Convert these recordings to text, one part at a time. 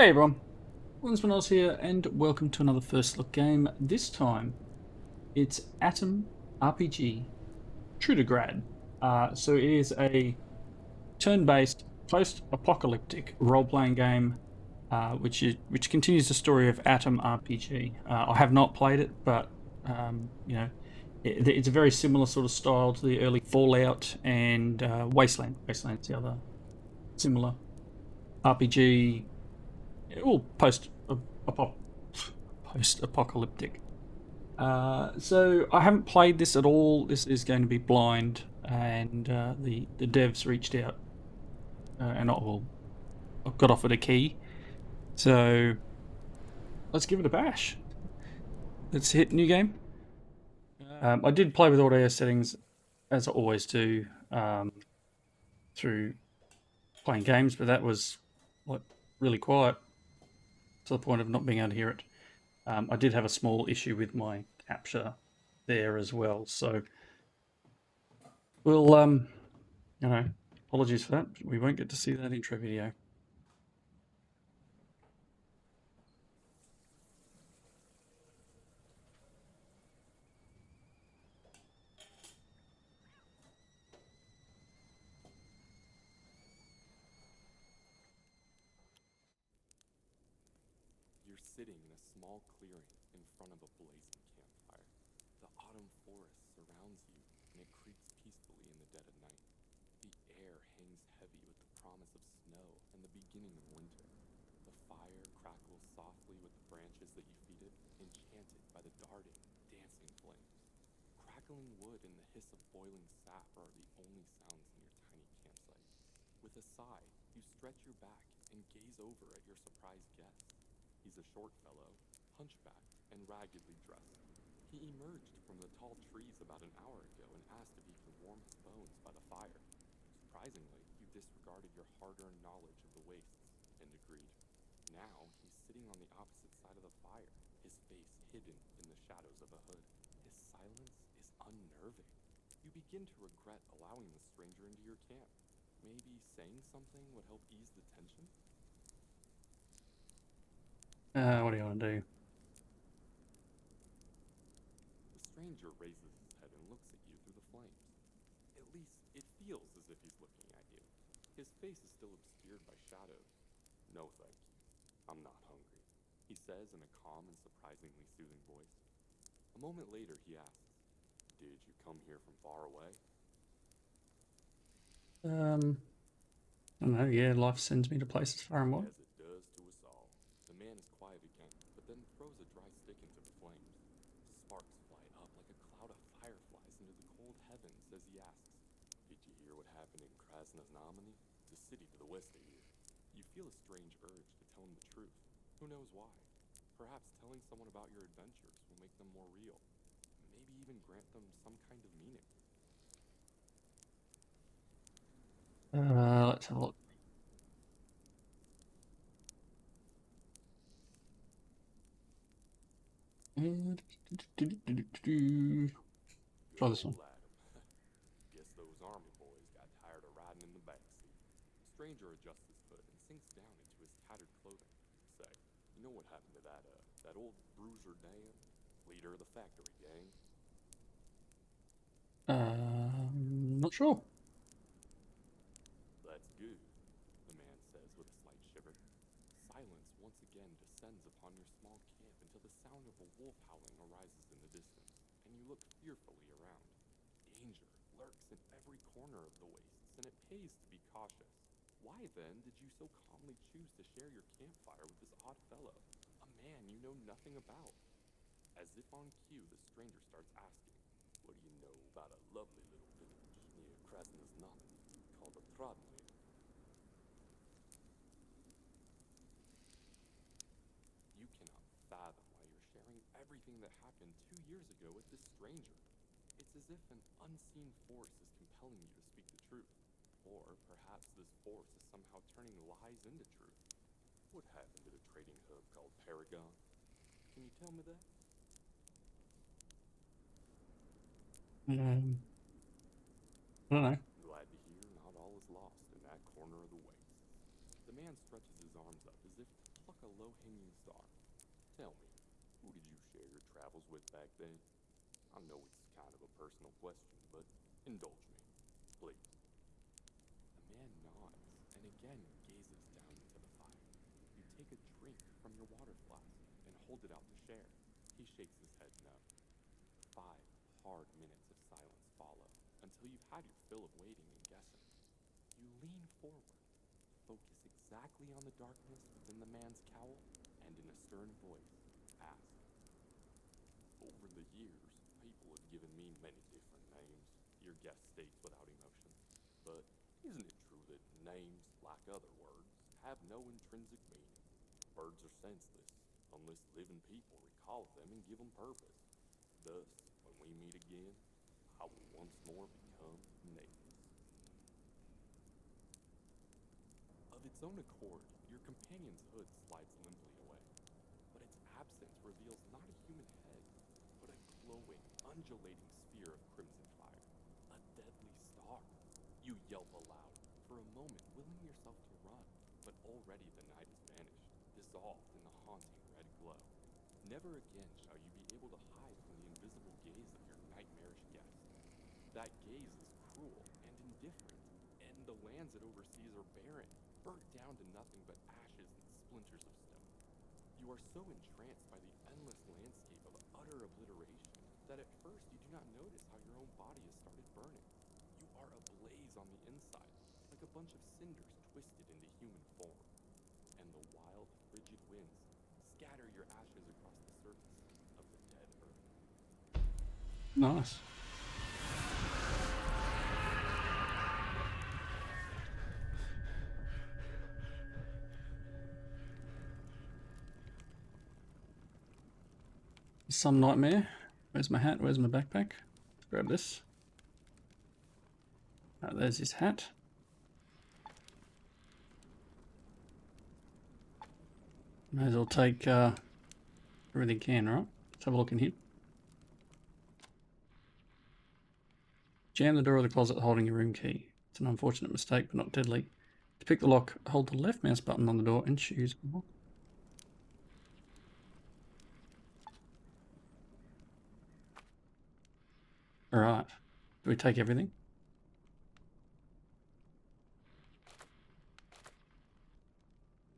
Hey everyone, Winsman here, and welcome to another first look game. This time, it's Atom RPG Trudograd. So it is a turn-based, post-apocalyptic role-playing game, which continues the story of Atom RPG. I have not played it, but it's a very similar sort of style to the early Fallout and Wasteland. Wasteland's the other similar RPG. Well, post-apocalyptic. So I haven't played this at all. This is going to be blind, and the devs reached out, and I got offered a key. So let's give it a bash. Let's hit new game. I did play with audio settings, as I always do, through playing games, but that was like really quiet to the point of not being able to hear it. I did have a small issue with my capture there as well, so we'll, apologies for that. We won't get to see that intro video. You're sitting in a small clearing in front of a blazing campfire. The autumn forest surrounds you, and it creeps peacefully in the dead of night. The air hangs heavy with the promise of snow and the beginning of winter. The fire crackles softly with the branches that you feed it, enchanted by the darting, dancing flames. Crackling wood and the hiss of boiling sap are the only sounds in your tiny campsite. With a sigh, you stretch your back and gaze over at your surprised guest. He's a short fellow, hunchbacked, and raggedly dressed. He emerged from the tall trees about an hour ago and asked if he could warm his bones by the fire. Surprisingly, you disregarded your hard-earned knowledge of the wastes and agreed. Now, he's sitting on the opposite side of the fire, his face hidden in the shadows of a hood. His silence is unnerving. You begin to regret allowing the stranger into your camp. Maybe saying something would help ease the tension? What do you want to do? The stranger raises his head and looks at you through the flames. At least, it feels as if he's looking at you. His face is still obscured by shadows. No, thank you. I'm not hungry, he says in a calm and surprisingly soothing voice. A moment later, he asks, did you come here from far away? I don't know, yeah, life sends me to places far and wide. As it does to us all. The man is quiet again, but then throws a dry stick into the flames. Sparks fly up like a cloud of fireflies into the cold heavens as he asks, did you hear what happened in Krasnoznameni, the city to the west of here? You feel a strange urge to tell him the truth. Who knows why? Perhaps telling someone about your adventures will make them more real. Maybe even grant them some kind of meaning. Let's have a look. Try this one. Guess those army boys got tired of riding in the backseat. Stranger adjusts his hood and sinks down into his tattered clothing. Say, you know what happened to that old bruiser Dan, leader of the factory gang? Not sure. That's good, the man says with a slight shiver. Silence once again descends upon your small camp until the sound of a wolf howling arises in the distance, and you look fearfully around. Danger lurks in every corner of the wastes, and it pays to be cautious. Why then did you so calmly choose to share your campfire with this odd fellow, a man you know nothing about? As if on cue, the stranger starts asking, what do you know about a lovely little village near Krasnoznameni called the Trudograd? You cannot fathom why you're sharing everything that happened 2 years ago with this stranger. It's as if an unseen force is compelling you to speak the truth. Or perhaps this force is somehow turning lies into truth. What happened to the trading hub called Paragon? Can you tell me that? I don't know. Glad to hear not all is lost in that corner of the waste. The man stretches his arms up as if to pluck a low-hanging star. Tell me, who did you share your travels with back then? I know it's kind of a personal question, but indulge me, please. The man nods and again gazes down into the fire. You take a drink from your water flask and hold it out to share. He shakes his head no. 5 hard minutes of silence follow until you've had your fill of waiting and guessing. You lean forward, focus exactly on the darkness within the man's cowl, and in a stern voice, ask. Over the years, people have given me many different names, your guest states without emotion. But isn't it true that names, like other words, have no intrinsic meaning? Words are senseless, unless living people recall them and give them purpose. Thus, when we meet again, I will once more become nameless. Of its own accord, your companion's hood slides limply away, but its absence reveals not a human head, but a glowing, undulating sphere of crimson fire. A deadly star. You yelp aloud, for a moment willing yourself to run, but already the night has vanished, dissolved in the haunting red glow. Never again shall you be able to hide from the invisible gaze of your nightmarish guest. That gaze is cruel and indifferent, and the lands it oversees are barren, burnt down to nothing but ashes and splinters of stone. You are so entranced by the endless landscape of utter obliteration that at first you do not notice how your own body has started burning. You are ablaze on the inside, like a bunch of cinders twisted into human form. And the wild, frigid winds scatter your ashes across the surface of the dead earth. Nice. Some nightmare. Where's my hat? Where's my backpack? Let's grab this. There's his hat. May as well take everything you can, right? Let's have a look in here. Jam the door of the closet holding your room key. It's an unfortunate mistake, but not deadly. To pick the lock, hold the left mouse button on the door and choose lock. Alright. Do we take everything?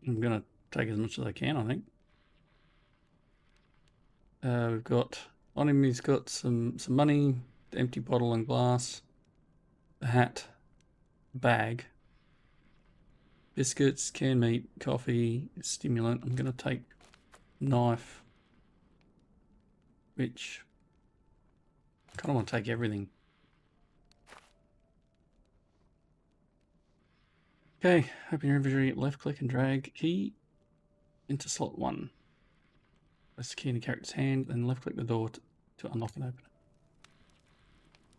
I'm going to take as much as I can, I think. We've got... On him he's got some money, the empty bottle and glass, a hat, a bag, biscuits, canned meat, coffee, stimulant. I'm going to take knife, which... I kind of want to take everything. Okay, open your inventory, left click and drag key into slot 1. Place the key in the character's hand, then left click the door to unlock and open it.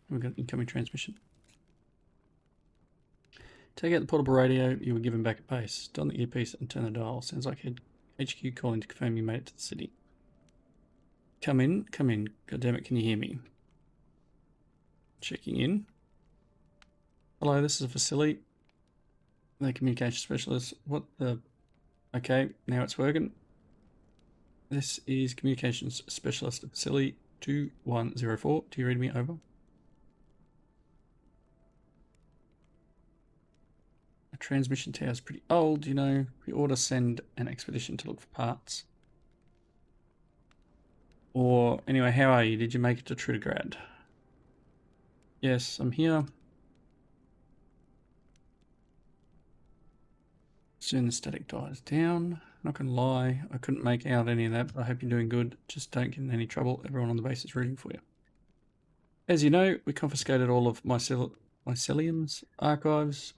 We've got incoming transmission. Take out the portable radio you were given back at base. Don the earpiece and turn the dial. Sounds like HQ calling to confirm you made it to the city. Come in, come in. God damn it, can you hear me? Checking in. Hello, this is a facility. The communication specialist. What the... Okay, now it's working. This is communications specialist at facility 2104. Do you read me over? A transmission tower is pretty old, you know. We ought to send an expedition to look for parts. Or, anyway, how are you? Did you make it to Trudograd? Yes, I'm here. Soon the static dies down. Not gonna lie, I couldn't make out any of that, but I hope you're doing good. Just don't get in any trouble. Everyone on the base is rooting for you. As you know, we confiscated all of Mycelium's archives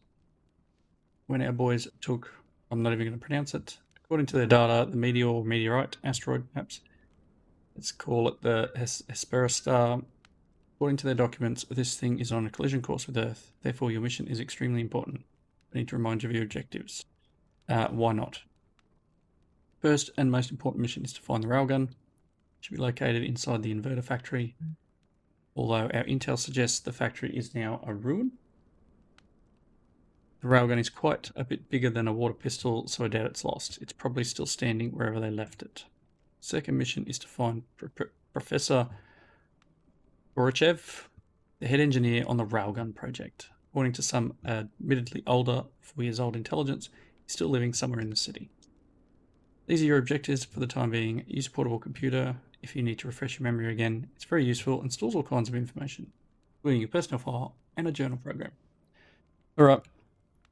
when our boys took... I'm not even going to pronounce it. According to their data, the meteor or meteorite, asteroid perhaps, let's call it the Hespera star. According to their documents, this thing is on a collision course with Earth. Therefore, your mission is extremely important. I need to remind you of your objectives. Why not? First and most important mission is to find the railgun. It should be located inside the inverter factory. Although our intel suggests the factory is now a ruin. The railgun is quite a bit bigger than a water pistol, so I doubt it's lost. It's probably still standing wherever they left it. Second mission is to find Professor Borochev, the head engineer on the railgun project. According to some admittedly older, 4 years old intelligence, he's still living somewhere in the city. These are your objectives for the time being. Use a portable computer if you need to refresh your memory again. It's very useful and stores all kinds of information, including your personal file and a journal program. Alright,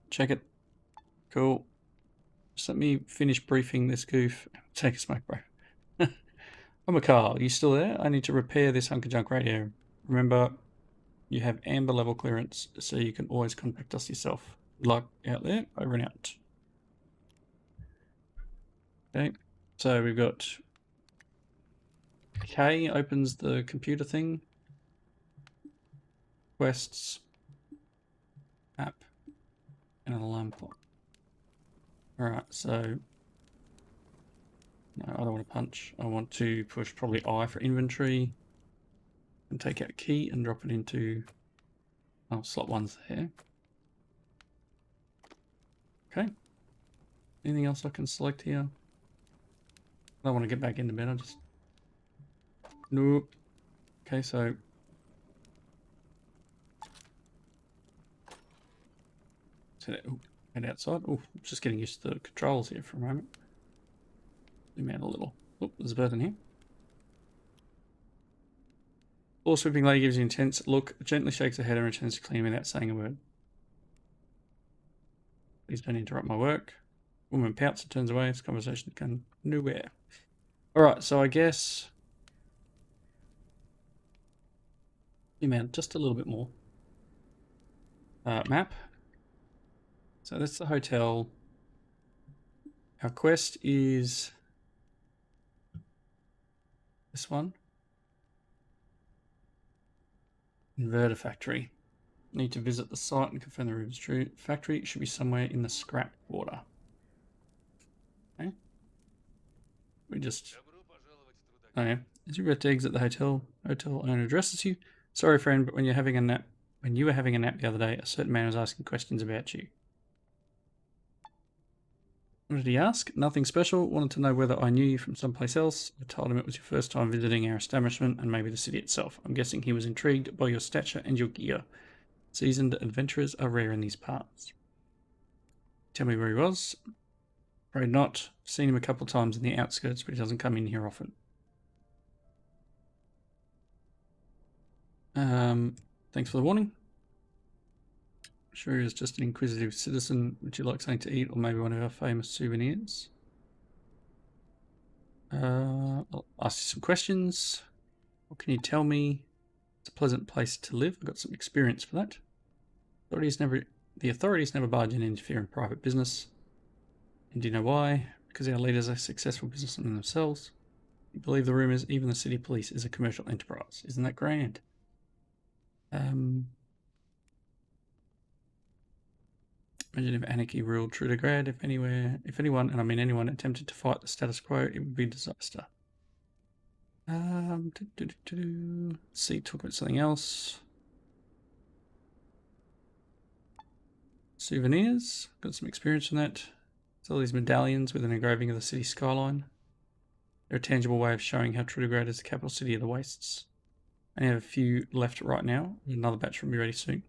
check it. Cool. Just let me finish briefing this goof. Take a smoke, bro. I'm a car. Are you still there? I need to repair this hunk of junk radio. Remember, you have amber level clearance, so you can always contact us yourself. Good luck out there. Over and out. Okay, so we've got K opens the computer thing. Quests. App. And an alarm clock. Alright, so no, I don't want to punch. I want to push probably I for inventory and take out key and drop it into slot 1's there. Okay. Anything else I can select here? I don't want to get back into bed. I just nope. Okay, so head outside. Oh, just getting used to the controls here for a moment. Zoom out a little. Oh, there's a bird in here. Floor sweeping lady gives you an intense look, gently shakes her head and returns to clean without saying a word. Please don't interrupt my work. Woman pouts and turns away. This conversation can nowhere. Alright, so I guess zoom out just a little bit more. Map. So that's the hotel. Our quest is this one. Inverter factory. Need to visit the site and confirm the room is true. Factory should be somewhere in the scrap quarter. Okay. We just... Oh yeah. Is your to exit the hotel? Hotel owner addresses you. Sorry friend, but when you were having a nap the other day, a certain man was asking questions about you. What did he ask? Nothing special. Wanted to know whether I knew you from someplace else. I told him it was your first time visiting our establishment and maybe the city itself. I'm guessing he was intrigued by your stature and your gear. Seasoned adventurers are rare in these parts. Tell me where he was. Afraid not. Seen him a couple of times in the outskirts, but he doesn't come in here often. Thanks for the warning. Sure he is just an inquisitive citizen. Would you like something to eat or maybe one of our famous souvenirs? I'll ask you some questions. What can you tell me? It's a pleasant place to live. I've got some experience for that. The authorities never barge in and interfere in private business. And do you know why? Because our leaders are successful businessmen themselves. You believe the rumours, even the city police is a commercial enterprise. Isn't that grand? Imagine if anarchy ruled Trudograd. If anyone, and I mean anyone, attempted to fight the status quo, it would be a disaster. See, talk about something else. Souvenirs. Got some experience in that. There's all these medallions with an engraving of the city skyline. They're a tangible way of showing how Trudograd is the capital city of the wastes. I only have a few left right now. Another batch will be ready soon.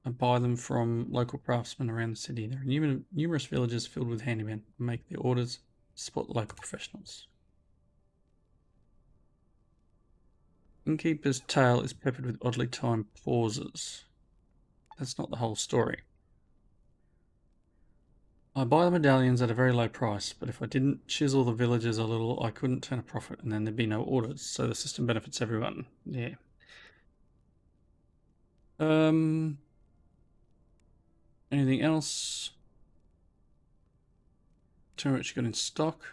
I buy them from local craftsmen around the city. There are numerous villages filled with handymen who make the orders, support the local professionals. Innkeeper's tale is peppered with oddly timed pauses. That's not the whole story. I buy the medallions at a very low price, but if I didn't chisel the villagers a little, I couldn't turn a profit and then there'd be no orders, so the system benefits everyone. Yeah. Anything else? Tell me what you got in stock.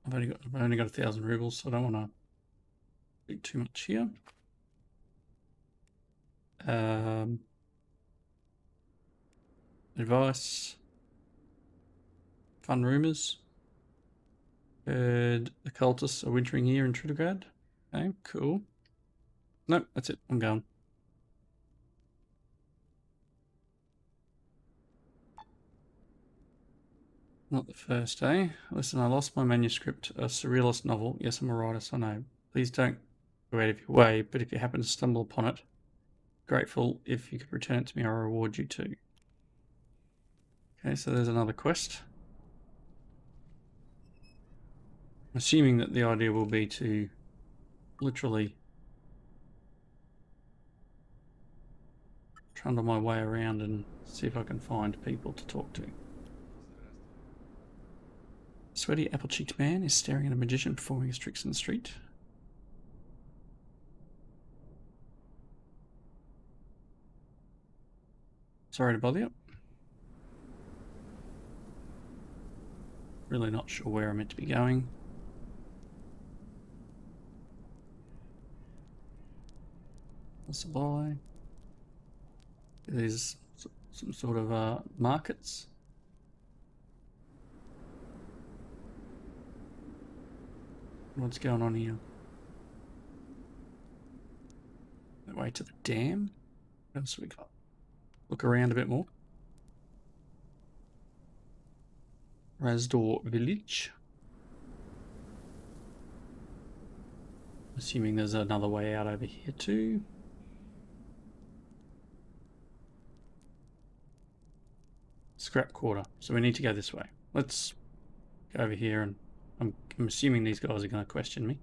I've only got 1,000 rubles, so I don't want to do too much here. Advice. Fun rumours. Heard the cultists are wintering here in Trudograd. Okay, cool. Nope, that's it. I'm going. Not the first, eh? Listen, I lost my manuscript, a surrealist novel. Yes, I'm a writer, so I know. Please don't go out of your way, but if you happen to stumble upon it, grateful if you could return it to me, I'll reward you too. Okay, so there's another quest. I'm assuming that the idea will be to literally trundle my way around and see if I can find people to talk to. A sweaty, apple-cheeked man is staring at a magician performing his tricks in the street. Sorry to bother you. Really not sure where I'm meant to be going. What's the buy? There's some sort of markets. What's going on here? That way to the dam. What else we got? Look around a bit more. Razdor Village. Assuming there's another way out over here too. Scrap quarter. So we need to go this way. Let's go over here, and I'm assuming these guys are going to question me.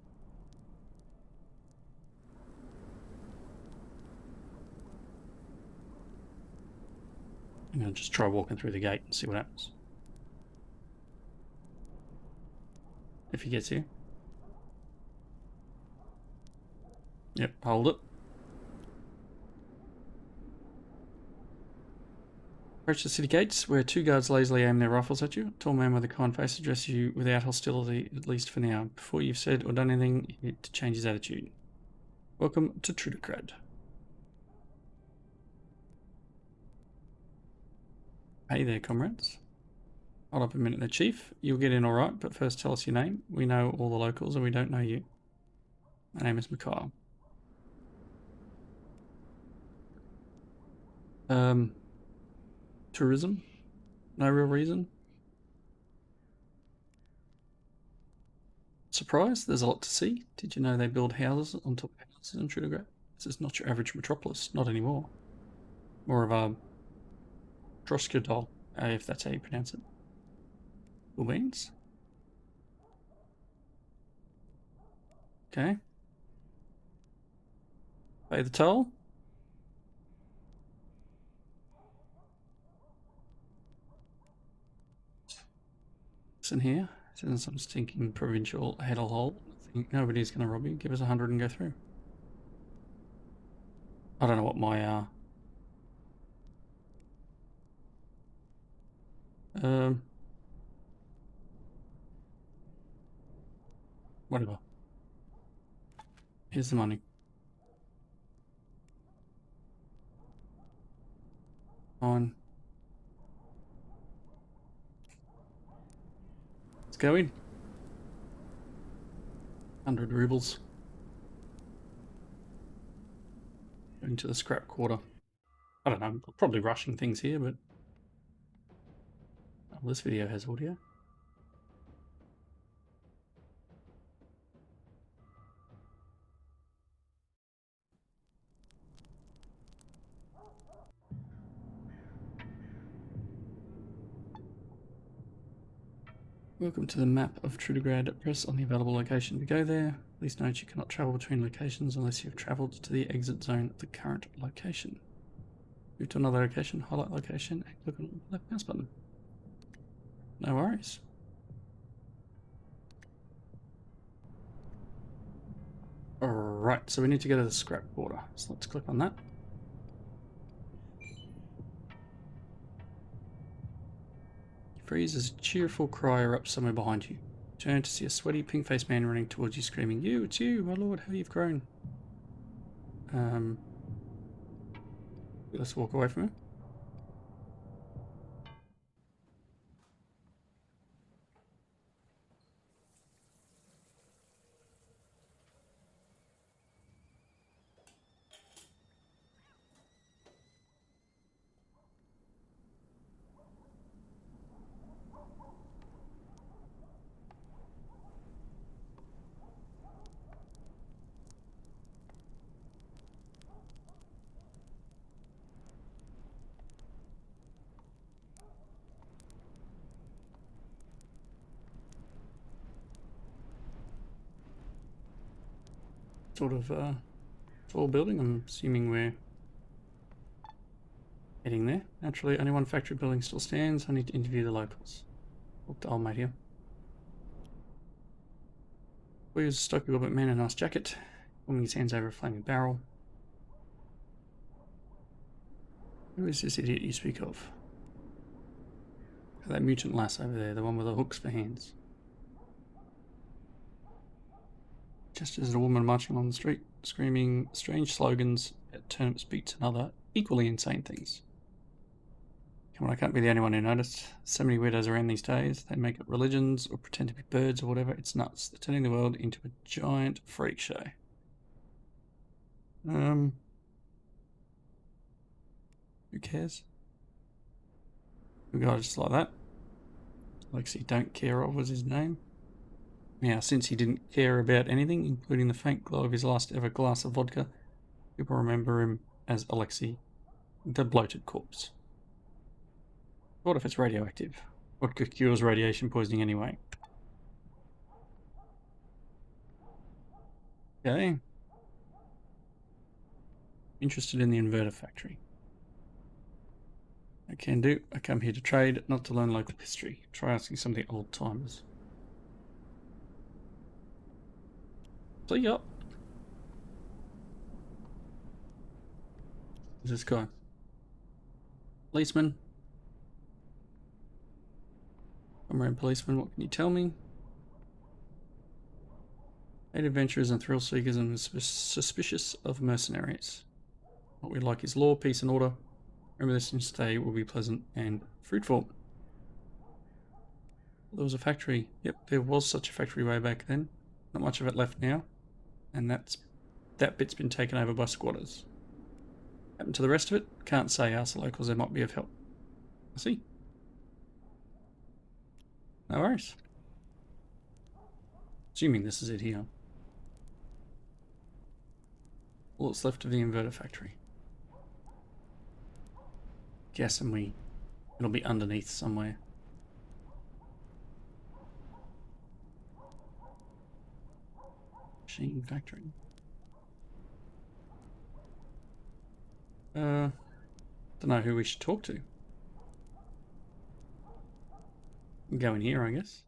I'm going to just try walking through the gate and see what happens. If he gets here. Yep, hold it. Approach the city gates, where two guards lazily aim their rifles at you. A tall man with a kind face addresses you without hostility, at least for now. Before you've said or done anything, you need to change his attitude. Welcome to Trudograd. Hey there, comrades. Hold up a minute there, Chief. You'll get in alright, but first tell us your name. We know all the locals and we don't know you. My name is Mikhail. Tourism? No real reason? Surprised? There's a lot to see. Did you know they build houses on top of houses in Trudograd? This is not your average metropolis, not anymore. More of a Droskadol, if that's how you pronounce it. Cool beans. Okay. Pay the toll. What's in here? It's in some stinking provincial hellhole. Nobody's going to rob you. Give us 100 and go through. I don't know what my whatever. Here's the money. Fine. Let's go in. 100 rubles. Going to the scrap quarter. I don't know, I'm probably rushing things here, but oh, this video has audio. Welcome to the map of Trudograd. Press on the available location to go there. Please note you cannot travel between locations unless you have travelled to the exit zone at the current location. Move to another location, highlight location, and click on the left mouse button. No worries. Alright, so we need to go to the scrap quarter. So let's click on that. Freezes a cheerful cry erupts somewhere behind you. Turn to see a sweaty, pink-faced man running towards you, screaming, "You, it's you, my lord, how you've grown." Let's walk away from him. sort of tall building. I'm assuming we're heading there. Naturally, only one factory building still stands. I need to interview the locals. Talk to old mate here. We was a stocky little bit man in a nice jacket, warming his hands over a flaming barrel. Who is this idiot you speak of? That mutant lass over there, the one with the hooks for hands. Just as a woman marching along the street, screaming strange slogans at turnip speaks and other equally insane things. Come on, I can't be the only one who noticed. So many weirdos around these days. They make up religions or pretend to be birds or whatever. It's nuts. They're turning the world into a giant freak show. Who cares? We got just like that. Alexei Don't Care Of was his name. Now, since he didn't care about anything, including the faint glow of his last ever glass of vodka, people remember him as Alexei, the bloated corpse. What if it's radioactive? Vodka cures radiation poisoning anyway. Okay. Interested in the inverter factory. I can do. I come here to trade, not to learn local history. Try asking some of the old timers. See ya. Who's this guy? Policeman. Comrade policeman, what can you tell me? 8 adventurers and thrill seekers and suspicious of mercenaries. What we like is law, peace and order. Remember this and stay will be pleasant and fruitful. There was a factory. Yep, there was such a factory way back then. Not much of it left now. And that bit's been taken over by squatters. Happened to the rest of it? Can't say. Ask the locals, they might be of help. I see. No worries. Assuming this is it here. All that's left of the inverter factory. Guessing it'll be underneath somewhere. Machine factory. Don't know who we should talk to. Go in here, I guess.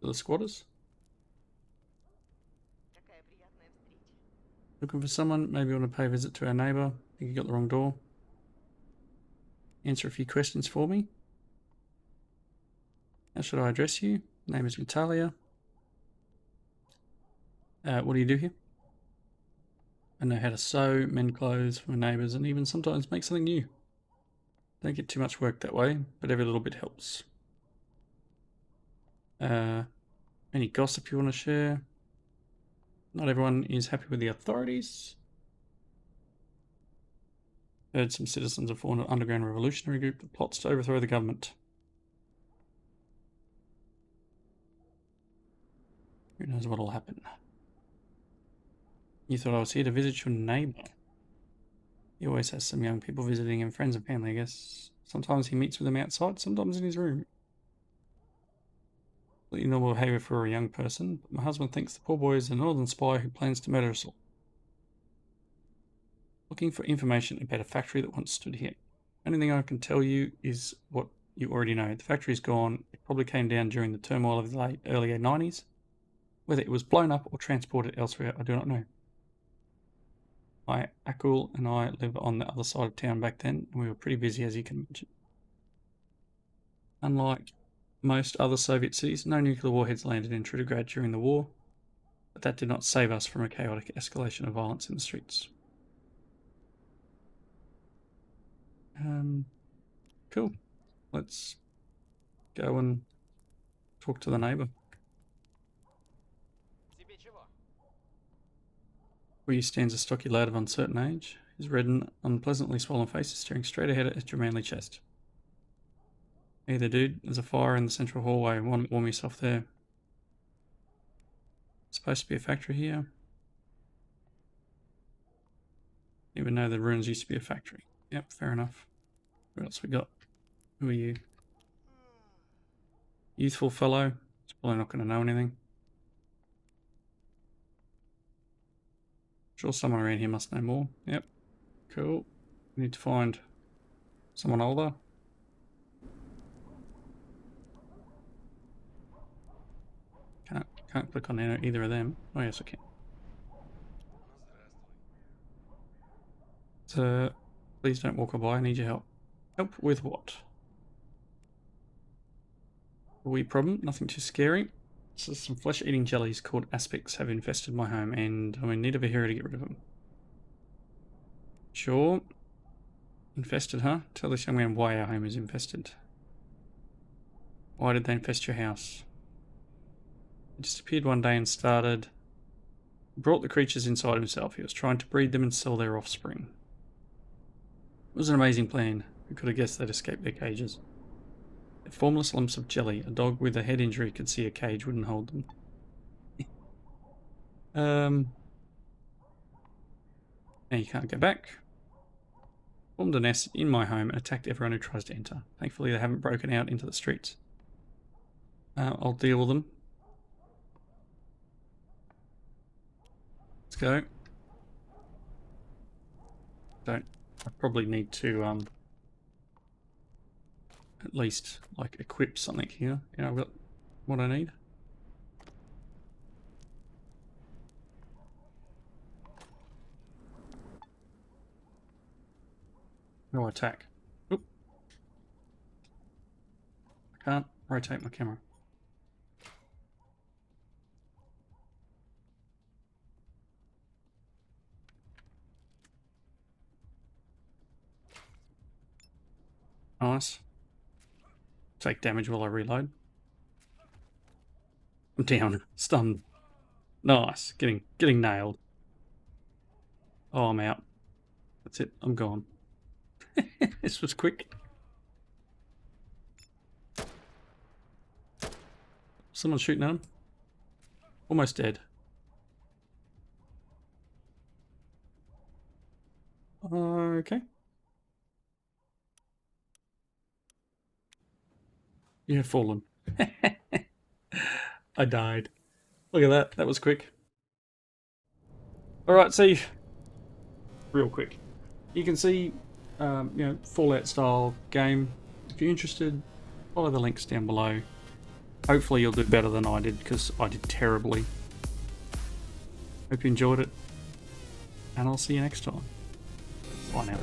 To the squatters. Looking for someone? Maybe you want to pay a visit to our neighbour. Think you got the wrong door. Answer a few questions for me. How should I address you? Name is Natalia. What do you do here? I know how to sew, mend clothes for my neighbours, and even sometimes make something new. Don't get too much work that way, but every little bit helps. Any gossip you want to share? Not everyone is happy with the authorities. Heard some citizens have formed an underground revolutionary group that plots to overthrow the government. Who knows what'll happen? You thought I was here to visit your neighbour. He always has some young people visiting him, friends and family, I guess. Sometimes he meets with them outside, sometimes in his room. Completely normal behaviour for a young person, but my husband thinks the poor boy is a northern spy who plans to murder us all. Looking for information about a factory that once stood here. Only thing I can tell you is what you already know. The factory's gone. It probably came down during the turmoil of the early 90s. Whether it was blown up or transported elsewhere, I do not know. My Akul and I lived on the other side of town back then, and we were pretty busy, as you can imagine. Unlike most other Soviet cities, no nuclear warheads landed in Trudograd during the war, but that did not save us from a chaotic escalation of violence in the streets. Cool. Let's go and talk to the neighbour. Where you stands a stocky lad of uncertain age. His red and unpleasantly swollen face is staring straight ahead at your manly chest. Hey there, dude. There's a fire in the central hallway. Warm yourself there. It's supposed to be a factory here. Even though the ruins used to be a factory. Yep, fair enough. What else we got? Who are you? Youthful fellow. He's probably not going to know anything. Sure someone around here must know more. Yep. Cool. We need to find someone older. Can't click on either of them. Oh yes, I can. So, please don't walk by. I need your help. Help with what? A wee problem. Nothing too scary. So some flesh-eating jellies called aspics have infested my home, and I'm in need of a hero to get rid of them. Sure. Infested, huh? Tell this young man why our home is infested. Why did they infest your house? He just appeared one day and brought the creatures inside himself. He was trying to breed them and sell their offspring. It was an amazing plan. Who could have guessed they'd escape their cages? They're formless lumps of jelly. A dog with a head injury could see a cage wouldn't hold them. Now you can't go back. Formed a nest in my home and attacked everyone who tries to enter. Thankfully they haven't broken out into the streets. I'll deal with them. Let's go. I probably need to at least like equip something here. Yeah, I've got what I need. How do I attack? Oop. I can't rotate my camera. Nice. Take damage while I reload. I'm down. Stunned. Nice. Getting nailed. Oh, I'm out. That's it. I'm gone. This was quick. Someone's shooting at him. Almost dead. Okay. You have fallen. I died. Look at that. That was quick. Alright, see. Real quick. You can see, Fallout style game. If you're interested, follow the links down below. Hopefully you'll do better than I did, because I did terribly. Hope you enjoyed it. And I'll see you next time. Bye now.